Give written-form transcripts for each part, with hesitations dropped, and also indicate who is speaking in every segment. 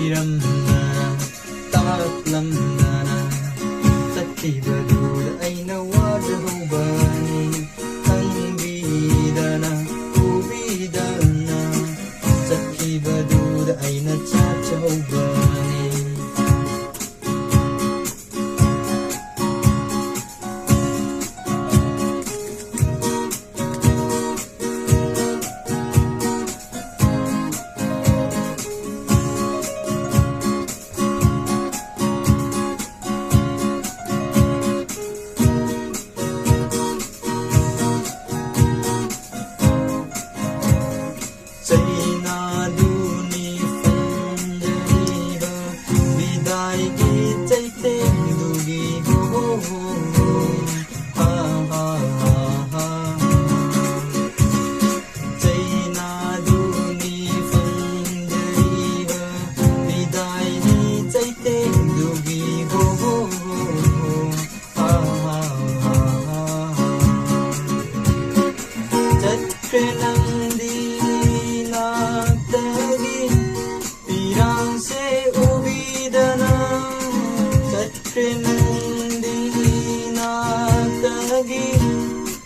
Speaker 1: Hairamdana taklamdana Sakhibaduda aina wajahubani Tangbidana ubidana Sakhibaduda aina chachahubani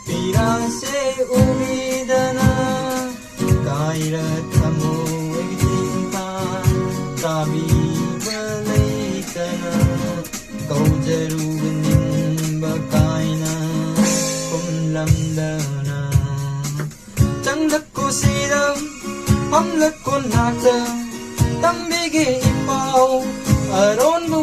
Speaker 1: Pirase umidana Kaira thamo egtinta Tabi balaitana Kaujaru nimba kaina Kumlamdana Changlak ko siram Hamlak ko nata Tambige ipao Aron bu